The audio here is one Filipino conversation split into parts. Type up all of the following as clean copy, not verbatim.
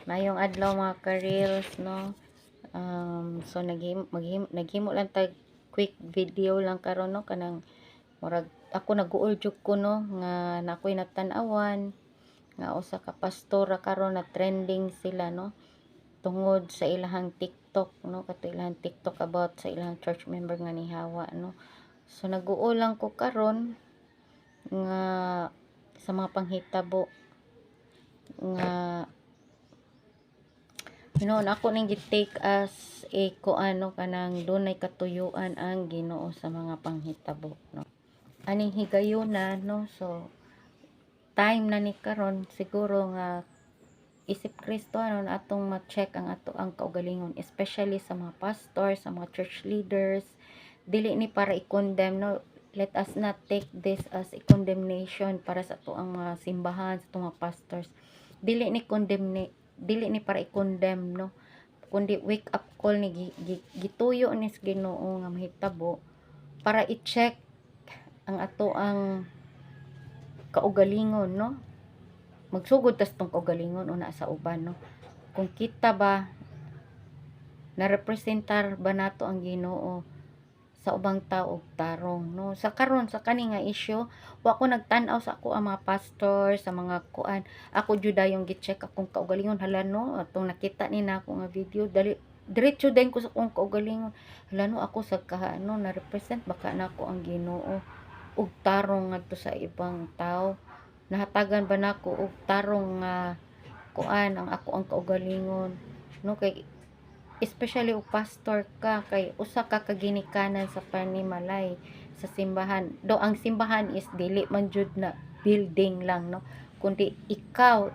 Mayong adlaw mga ka-reels, no? So naghimo lang tag quick video lang karon, no, kanang murag ako nag-uol jud ko, no, nga nakoy natan-awan nga usa ka pastora karon na trending sila, no, tungod sa ilahang TikTok, no, kato ilahang TikTok about sa ilahang church member nga ni Hawa, no. So nag-uol lang ko karon nga sa mga panghitabo nga noon ako ning gi-take as a kuano kanang dunay katuyuan ang Ginoo sa mga panghitabo, no. Aning higayonan, no, so time na ni karon siguro nga isip Kristo anon atong ma-check ang ato ang kaugalingon, especially sa mga pastors, sa mga church leaders. Dili ni para i-condemn, no. Let us not take this as a condemnation para sa ato ang mga simbahan, sa ato mga pastors. Dili ni para i-condemn, no, kundi wake up call ni gituyo ni sa Ginoo nga mahitabo para i-check ang ato ang kaugalingon, no. Magsugod tas tong kaugalingon una sa uban, no, kung kita ba na representar ba nato ang Ginoo sa ubang tao og tarong, no. Sa karon sa kani nga issue, wa ko nagtan-aw sa ako ang mga pastor, sa mga kuan. Ako jud dayong gi-check akong kaugalingon, hala, no, atong nakita ni na ako nga video, dali diretso din ko sa akong kaugalingon, hala, no, ako sa kaano na represent baka nako ang Ginoo og tarong ngadto sa ibang tao. Nahatagan ba nako og tarong nga kuan ang ako ang kaugalingon, no, kay especially og pastor ka, kay usa ka kaginikanan sa panimalay sa simbahan. Do ang simbahan is dili man jud na building lang, no, kundi ikaw,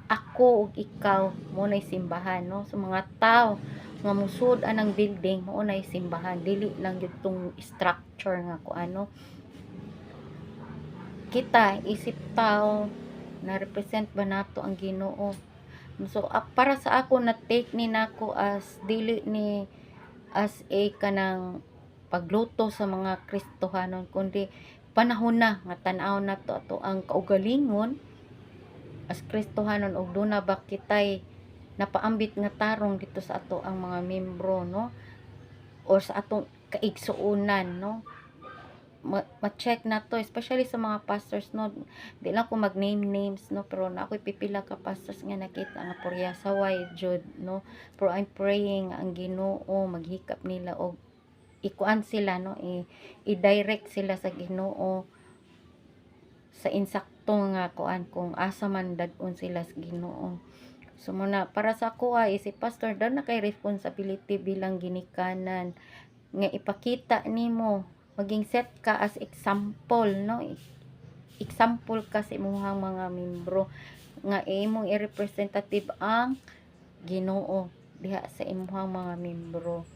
ako ug ikaw mo nay simbahan, no. So mga tao nga musud anang building mo nay simbahan, dili lang jud tong structure nga kuano. Kita isip tao na represent ba nato ang Ginoo. So para sa ako na take ni nako as dili ni as a kanang pagluto sa mga Kristohanon, kundi panahon na nga tan-aw na to ato ang kaugalingon as Kristohanon og duna ba kitay napaambit nga tarong dito sa ato ang mga membro, no, or sa atong kaigsuonan, no. Ma-check na to, especially sa mga pastors, no. Di lang ko mag-name names, no, pero na ako'y pipila ka pastors nga nakita nga porya saway jud, no. Pero I'm praying ang Ginoo maghikap nila og ikuan sila, no, i-direct sila sa Ginoo sa insakto nga kuan kung asa man dad-on sila sa Ginoo. So muna para sa ako si pastor daw na kay responsibility bilang ginikanan nga ipakita nimo, maging set ka as example, no, example ka sa imong mga membro nga imong i-representative ang Ginoo diha sa imong mga membro.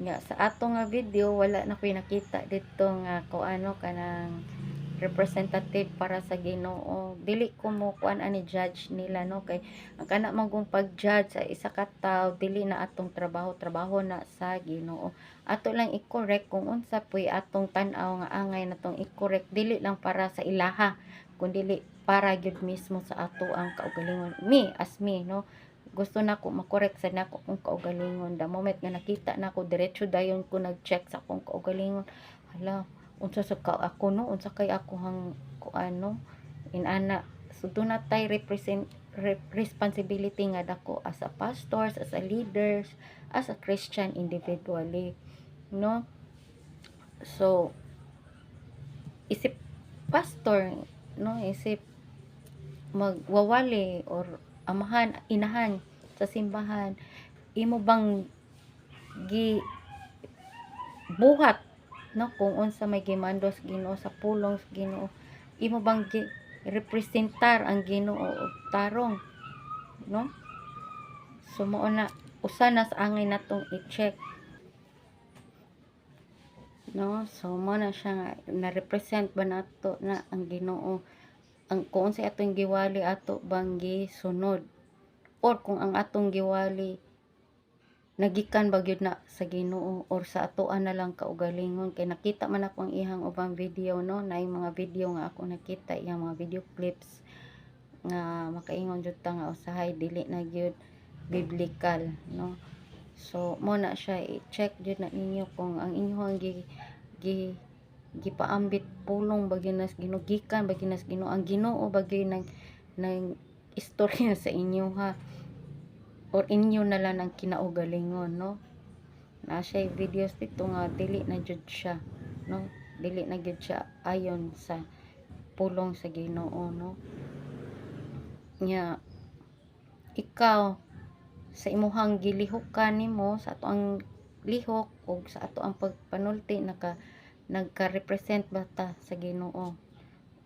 Nga sa ato nga video wala na koy nakita dito nga kuano kanang representative para sa Ginoo. Dili ko mo kuan ani judge nila, no, kay ang kana man kung pag-judge sa isa ka tawo dili na atong trabaho na sa Ginoo. Ato lang i-correct kung unsa puy atong tan-aw nga angay natong i-correct, dili lang para sa ilaha kundi para gyud mismo sa ato ang kaugalingon. Me as me, no, gusto na ko makorek sa nako kung kaugalingon. The moment nga nakita na ko diretso dayon ko nag-check sa akong kaugalingon, hala, unsa sa ka ako, no, unsa kay ako hang kuano inana. So do not tay responsibility nga dako as a pastors, as a leaders, as a Christian individually, no. So isip pastor, no, isip magwawali or amahan inahan sa simbahan, imo bang gi buhat, no, kung unsa may gimandos Ginoo sa pulong sa Ginoo, imo bang representar ang Ginoo og tarong, no. So mao na usa na sa angay natong i-check, no. So mo na siya nga na-represent ba nato na ang Ginoo, ang kung unsay atong giwali ato bang gisunod, or kung ang atong giwali nagikan ba gyud na sa Ginoo or sa atoan na lang kaugalingon. Kay nakita man ako ang ihang ubang video, no, na yung mga video nga ako nakita, iyang mga video clips nga makaingon jud ta nga usahay dili na gyud biblical, no. So mo na siya, i-check jud na ninyo kung ang inyong gi gipaambit pulong baginas Ginoo, gikan baginas Ginoo, ang Ginoo bagay nang istorya sa inyo ha, or inyo na lang ang kinaugalingon, no. Na siya videos dito nga dili na jud siya, no, dili na jud siya ayon sa pulong sa Ginoo, no. Nya ikaw sa imuhang gilihukan nimo sa ato ang lihok o sa ato ang pagpanulti nagka-represent ba ta sa Ginoo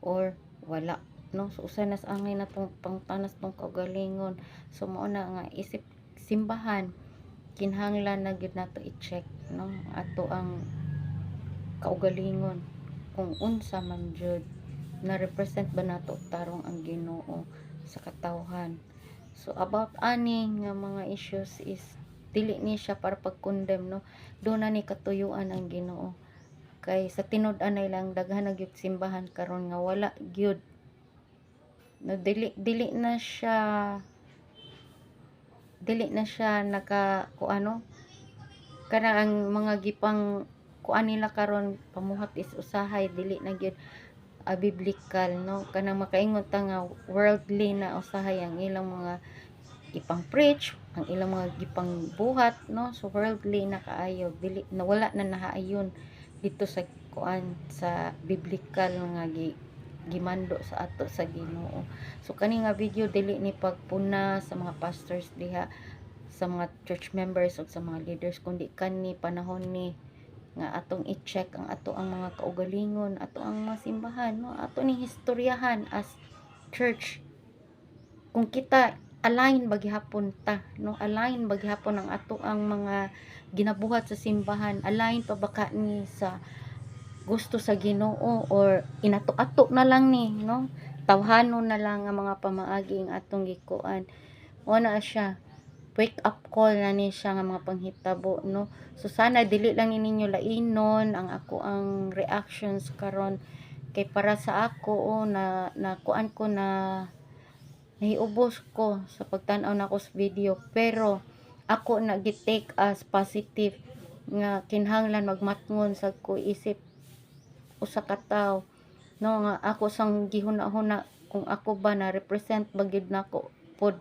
or wala, no. So usa nas angay na tong pangtanas tong kaugalingon. So mao na nga isip simbahan kinahanglan na gyud nato i-check, no, ato ang kaugalingon kung unsa man jud na represent ba nato tarong ang Ginoo sa katawhan. So about ani nga mga issues is dili ni siya para pag-condemn, no. Do na ni katuyuan ang Ginoo. Kay sa tinud-an ay lang daghan na gyud simbahan karon nga wala gyud, no, dili na siya naka kuano kana ang mga gipang kuan nila karon pamuhat is usahay dili na gyud biblical, no. Kanang makaingon ta nga worldly na usahay ang ilang mga gipang preach, ang ilang mga gipang buhat, no. So worldly na kaayo, dili na wala na nahaayon dito sa kuan sa biblical nga gimando sa ato sa Ginoo. So kani nga video dili ni pagpuna sa mga pastors diha, sa mga church members o sa mga leaders, kundi kani panahon ni nga atong i-check ang ato ang mga kaugalingon, ato ang mga simbahan, no, ato ning historyahan as church. Kung kita align bagihapon ta, no, align bagihapon ang ato ang mga ginabuhat sa simbahan, align pa baka ni sa gusto sa Ginoo or inato-ato na lang ni, no, tawhanon na lang ang mga pamaagi ang atong gikuan. O na siya wake up call na ni siya nga mga panghitabo, no. So sana dili lang ninyo lainon ang ako ang reactions karon, kay para sa ako na kuan ko na nahiubos ko sa pagtan-aw nako sa video, pero ako na gi-take as positive nga kinahanglan magmatngon sa ko isip usa ka tawo, no, nga ako sang gihuna-huna kung ako ba na represent ba gyud nako pod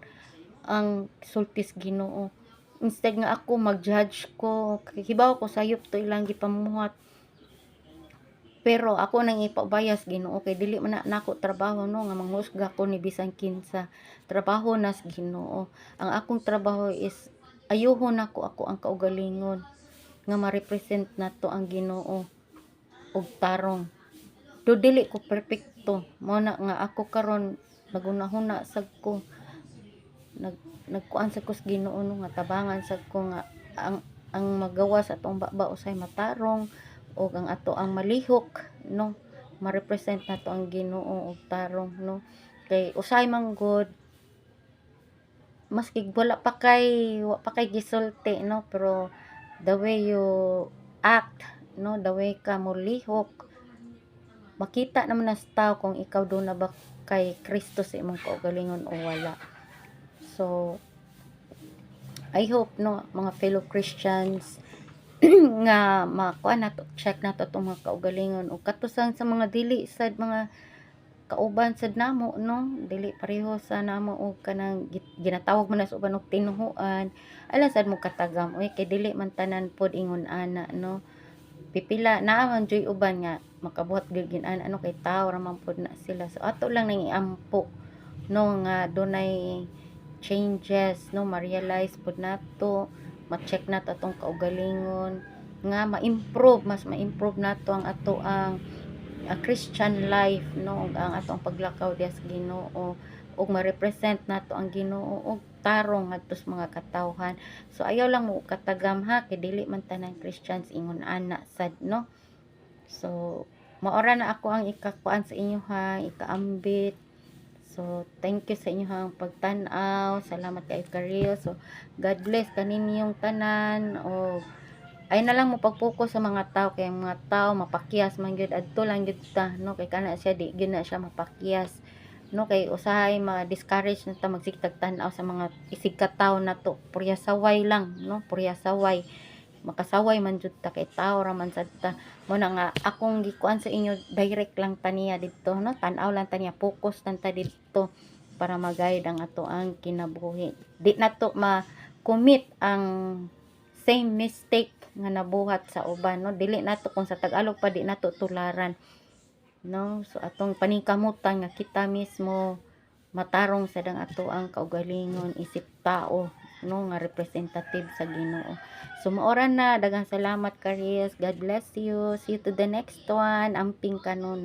ang sultis Ginoo, instead nga ako mag-judge ko, hibaw ko sayop to ilang gipamuhat, pero ako nang ipabayas Ginoo kay dili man na nako trabaho, no, nga manghusga ko ni bisan kinsa. Trabaho nas Ginoo. Ang akong trabaho is ayuhon nako ako ang kaugalingon nga ma-represent nato ang Ginoo og tarong. Do dili ko perpekto, mo na nga ako karon nagunahuna sad ko nagkuan sa kus Ginoo, no, nga tabangan sad ko nga ang magawa sa atong baba usay matarong o ang ato ang malihok, no, ma-represent nato ang Ginoo og tarong, no. Kay usay man good maski wala pa kay gisulti, no, pero the way you act, no, the way ka mo lihok, makita naman na sa tao kung ikaw do na ba kay Kristo sa imong kaugalingon o wala. So I hope, no, mga fellow Christians nga makuan nato, check nato itong mga kaugalingon o katusan sa mga dili sad mga kauban sad namo, no, dili pareho sa namo og kanang ginatawag man sa uban og tinuhuan, ala sad mo katagam oy, kay dili man tanan pod ingon ana, no. Pipila naaman joy uban nga makabuhat gyud ginan ano kay tao ra man pod na sila. So ato lang nang iampo, no, nga dunay changes, no, ma-realize pod nato, ma-check nato atong kaugalingon nga ma-improve, mas ma-improve nato ang ato ang Christian life, no, ug ang atong paglakaw diha sa Ginoo ug ma-represent nato ang Ginoo og tarong ngadto sa mga katawhan. So ayaw lang mo katagam ha, kay dili man tanan Christians ingon ana sad, no. So maora na ako ang ikakuan sa inyo ha, ikaambit. So thank you sa inyong pagtan-aw, salamat kay Karil. So God bless kaninyong tanan o ay na lang mo pag-focus sa mga tao, kay mga tao mapakyas man gyud adto lang gyud ta, no, kay kana siya di gyud na siya mapakyas, no, kay usahay ma-discourage na ta magsigtag tan-aw sa mga isig katawo na to, purya saway lang, no, purya saway, makasaway man jud ta kay tao ra man sad ta. Mo na nga akong gikuan sa inyo, direct lang taniya dito, no, tan-aw lang taniya, focus lang ta dito para mag-guide ang ato ang kinabuhi. Di na to ma-commit ang same mistake nga nabuhat sa uban, no, dili nato kung sa Tagalog pa, di nato tularan, no. So atong paningkamutan nga kita mismo matarong sa dang ato ang kaugalingon isip tao, no, nga representative sa Ginoo. So maoran na, daghang salamat Karis, God bless you, see you to the next one, amping kanunay.